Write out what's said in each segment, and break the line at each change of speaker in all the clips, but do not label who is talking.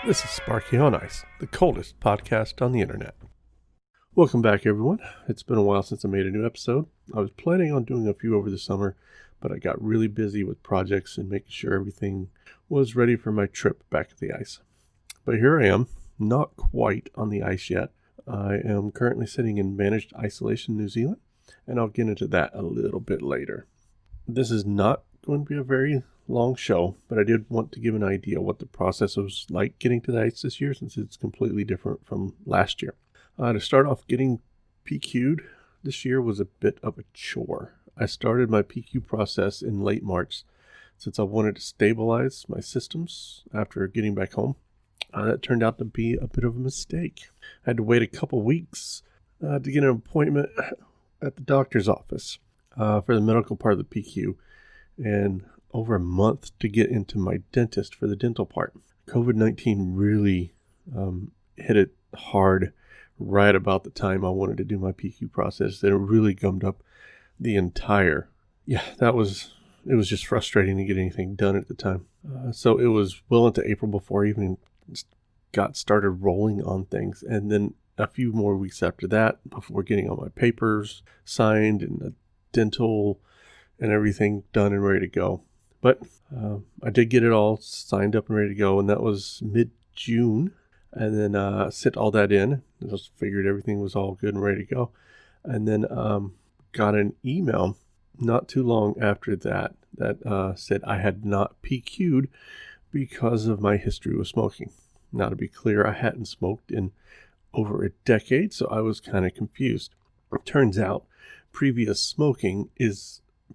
This is Sparky on Ice, the coldest podcast on the internet. Welcome back, everyone. It's been a while since I made a new episode. I was planning on doing a few over the summer, but I got really busy with projects and making sure everything was ready for my trip back to the ice. But here I am, not quite on the ice yet. I am currently sitting in managed isolation, New Zealand, and I'll get into that a little bit later. This is not going to be a very long show, but I did want to give an idea what the process was like getting to the ice this year, since it's completely different from last year. To start off, getting PQ'd this year was a bit of a chore. I started my PQ process in late March since I wanted to stabilize my systems after getting back home. That turned out to be a bit of a mistake. I had to wait a couple weeks to get an appointment at the doctor's office for the medical part of the PQ, and over a month to get into my dentist for the dental part. COVID-19 really hit it hard right about the time I wanted to do my PQ process. It really gummed up the entire, it was just frustrating to get anything done at the time. So it was well into April before I even got started rolling on things. And then a few more weeks after that, before getting all my papers signed and the dental and everything done and ready to go. But I did get it all signed up and ready to go, and that was mid-June. And then sent all that in. I just figured everything was all good and ready to go. And then got an email not too long after that said I had not PQ'd because of my history with smoking. Now, to be clear, I hadn't smoked in over a decade, so I was kind of confused. It turns out previous smoking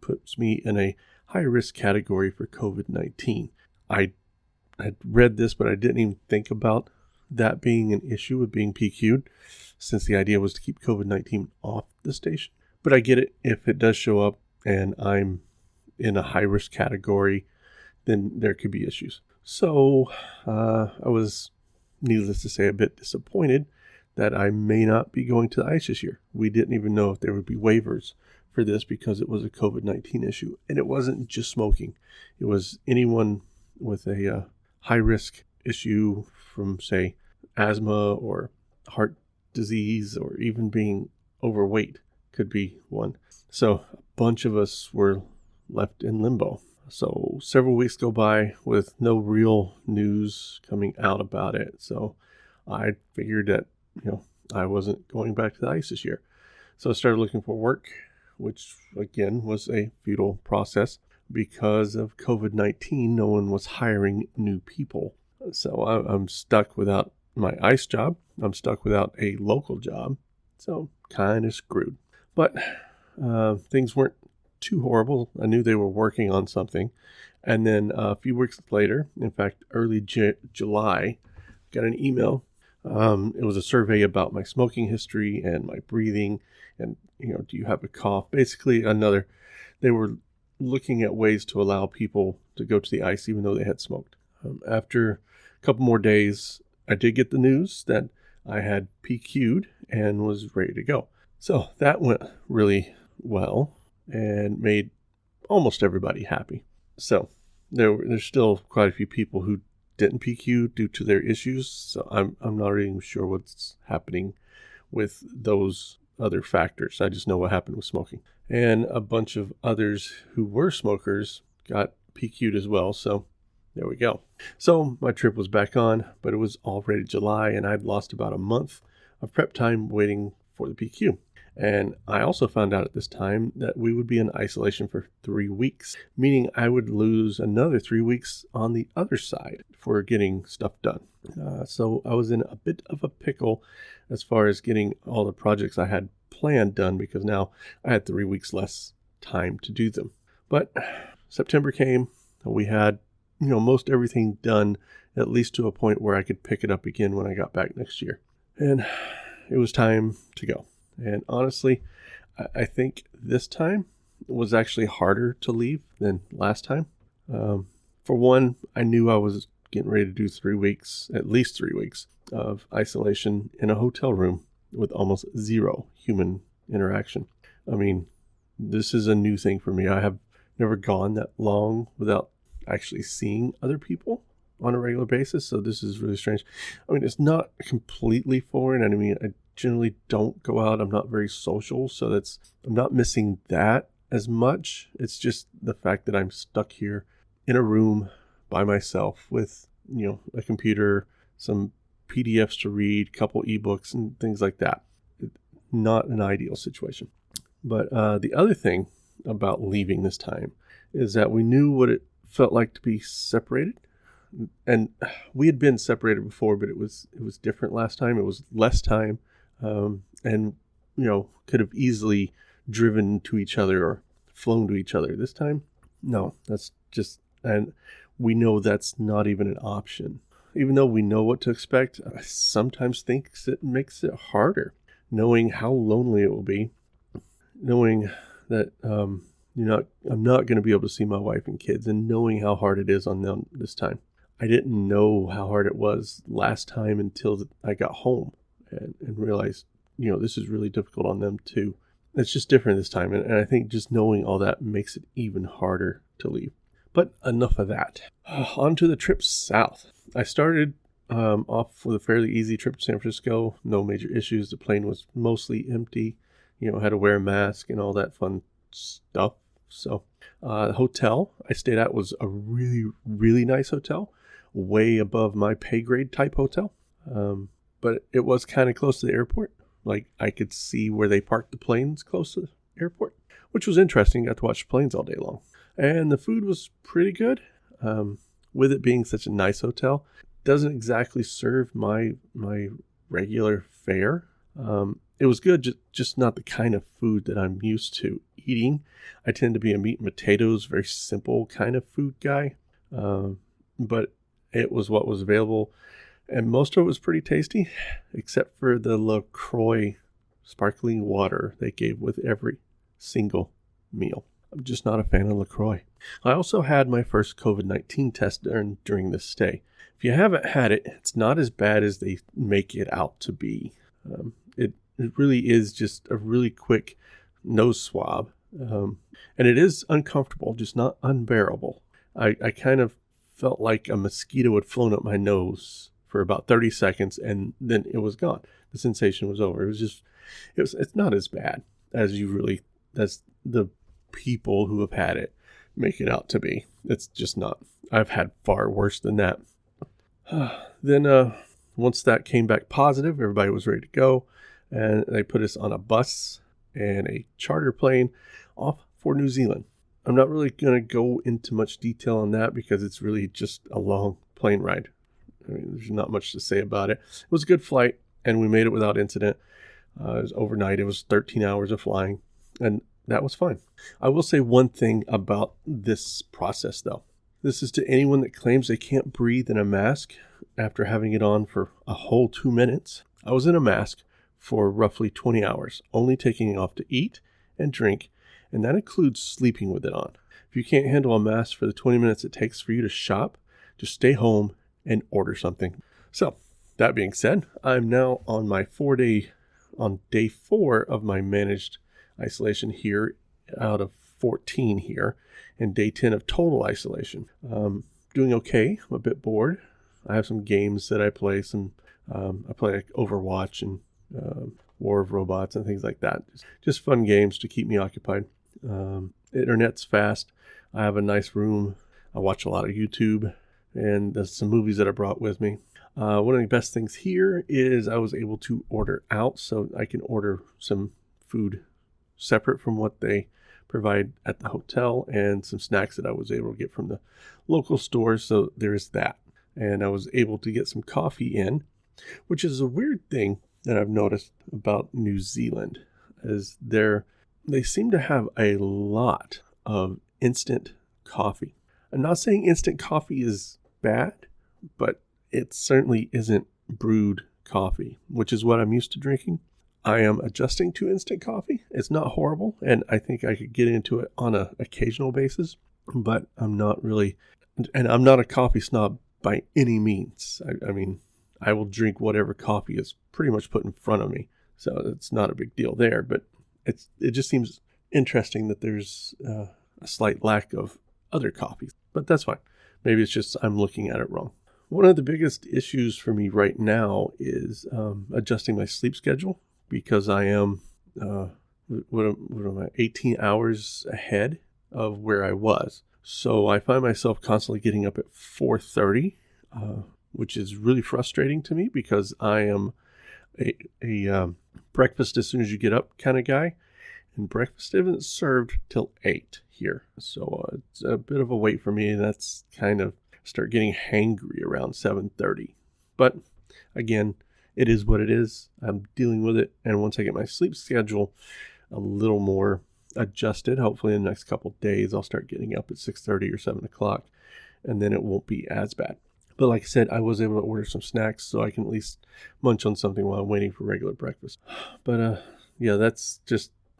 puts me in a high-risk category for COVID-19. I had read this, but I didn't even think about that being an issue with being PQ'd, since the idea was to keep COVID-19 off the station. But I get it. If it does show up and I'm in a high-risk category, then there could be issues. So I was, needless to say, a bit disappointed that I may not be going to the ice this year. We didn't even know if there would be waivers for this because it was a COVID-19 issue. And it wasn't just smoking. It was anyone with a high-risk issue from, say, asthma or heart disease, or even being overweight could be one. So a bunch of us were left in limbo. So several weeks go by with no real news coming out about it. So I figured that, I wasn't going back to the ice this year. So I started looking for work, which again was a futile process. Because of COVID-19, no one was hiring new people. So I'm stuck without my ice job. I'm stuck without a local job. So kind of screwed. But things weren't too horrible. I knew they were working on something. And then a few weeks later, in fact, early July, got an email. It was a survey about my smoking history and my breathing. And, do you have a cough? Basically, they were looking at ways to allow people to go to the ice even though they had smoked. After a couple more days, I did get the news that I had PQ'd and was ready to go. So that went really well and made almost everybody happy. So there's still quite a few people who didn't PQ due to their issues. So I'm not even sure what's happening with those other factors. I just know what happened with smoking. And a bunch of others who were smokers got PQ'd as well. So there we go. So my trip was back on, but it was already July and I'd lost about a month of prep time waiting for the PQ. And I also found out at this time that we would be in isolation for 3 weeks, meaning I would lose another 3 weeks on the other side for getting stuff done. So I was in a bit of a pickle as far as getting all the projects I had planned done, because now I had 3 weeks less time to do them. But September came, we had most everything done, at least to a point where I could pick it up again when I got back next year. And it was time to go. And honestly, I think this time was actually harder to leave than last time. For one, I knew I was getting ready to do 3 weeks, at least 3 weeks of isolation in a hotel room with almost zero human interaction. I mean, this is a new thing for me. I have never gone that long without actually seeing other people. on a regular basis, so this is really strange. I mean, it's not completely foreign. I mean, I generally don't go out. I'm not very social, so I'm not missing that as much. It's just the fact that I'm stuck here in a room by myself with, a computer, some PDFs to read, couple ebooks and things like that. Not an ideal situation. But the other thing about leaving this time is that we knew what it felt like to be separated. And we had been separated before, but it was different last time. It was less time, and could have easily driven to each other or flown to each other. This time, no, and we know that's not even an option. Even though we know what to expect, I sometimes think it makes it harder, knowing how lonely it will be, knowing that I'm not going to be able to see my wife and kids, and knowing how hard it is on them this time. I didn't know how hard it was last time until I got home and realized, this is really difficult on them too. It's just different this time. And I think just knowing all that makes it even harder to leave. But enough of that. On to the trip south. I started off with a fairly easy trip to San Francisco. No major issues. The plane was mostly empty. Had to wear a mask and all that fun stuff. So the hotel I stayed at was a really, really nice hotel. Way above my pay grade type hotel. But it was kind of close to the airport. Like I could see where they parked the planes close to the airport, which was interesting. Got to watch planes all day long. And the food was pretty good. With it being such a nice hotel, doesn't exactly serve my regular fare. It was good, just not the kind of food that I'm used to eating. I tend to be a meat and potatoes, very simple kind of food guy. But it was what was available. And most of it was pretty tasty, except for the LaCroix sparkling water they gave with every single meal. I'm just not a fan of LaCroix. I also had my first COVID-19 test during this stay. If you haven't had it, it's not as bad as they make it out to be. It really is just a really quick nose swab. And it is uncomfortable, just not unbearable. I kind of felt like a mosquito had flown up my nose for about 30 seconds and then it was gone. The sensation was over. It's not as bad as the people who have had it make it out to be. It's just not. I've had far worse than that. Then once that came back positive, everybody was ready to go, and they put us on a bus and a charter plane off for New Zealand. I'm not really going to go into much detail on that because it's really just a long plane ride. I mean, there's not much to say about it. It was a good flight, and we made it without incident. It was overnight. It was 13 hours of flying, and that was fine. I will say one thing about this process, though. This is to anyone that claims they can't breathe in a mask after having it on for a whole 2 minutes. I was in a mask for roughly 20 hours, only taking it off to eat and drink, and that includes sleeping with it on. If you can't handle a mask for the 20 minutes it takes for you to shop, just stay home and order something. So, that being said, I'm now on day 4 of my managed isolation here out of 14 here, and day 10 of total isolation. Doing okay. I'm a bit bored. I have some games that I play. I play like Overwatch and War of Robots and things like that. Just fun games to keep me occupied. Internet's fast. I have a nice room. I watch a lot of YouTube, and there's some movies that I brought with me. One of the best things here is I was able to order out, so I can order some food separate from what they provide at the hotel, and some snacks that I was able to get from the local stores. So there's that. And I was able to get some coffee in, which is a weird thing that I've noticed about New Zealand, is they seem to have a lot of instant coffee. I'm not saying instant coffee is bad, but it certainly isn't brewed coffee, which is what I'm used to drinking. I am adjusting to instant coffee. It's not horrible, and I think I could get into it on an occasional basis, but I'm not really, and I'm not a coffee snob by any means. I mean, I will drink whatever coffee is pretty much put in front of me, so it's not a big deal there, but it just seems interesting that there's a slight lack of other coffees, but that's fine. Maybe it's just I'm looking at it wrong. one of the biggest issues for me right now is adjusting my sleep schedule because I am, what am I, 18 hours ahead of where I was. So I find myself constantly getting up at 4:30, which is really frustrating to me because I am a breakfast as soon as you get up kind of guy. And breakfast isn't served till 8 here. So it's a bit of a wait for me, and that's kind of start getting hangry around 7:30. But again, it is what it is. I'm dealing with it, and once I get my sleep schedule a little more adjusted, hopefully in the next couple of days, I'll start getting up at 6:30 or 7 o'clock, and then it won't be as bad. But like I said, I was able to order some snacks so I can at least munch on something while I'm waiting for regular breakfast. But yeah,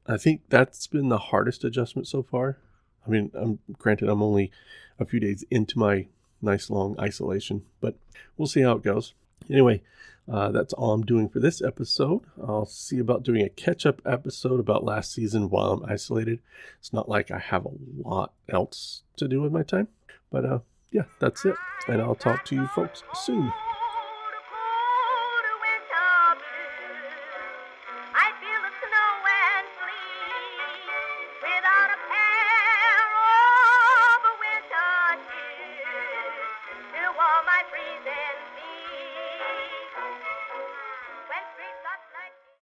I think that's been the hardest adjustment so far. I mean, granted, I'm only a few days into my nice long isolation, but we'll see how it goes. Anyway, that's all I'm doing for this episode. I'll see about doing a catch-up episode about last season while I'm isolated. It's not like I have a lot else to do with my time, but yeah, that's it. And I'll talk to you folks soon.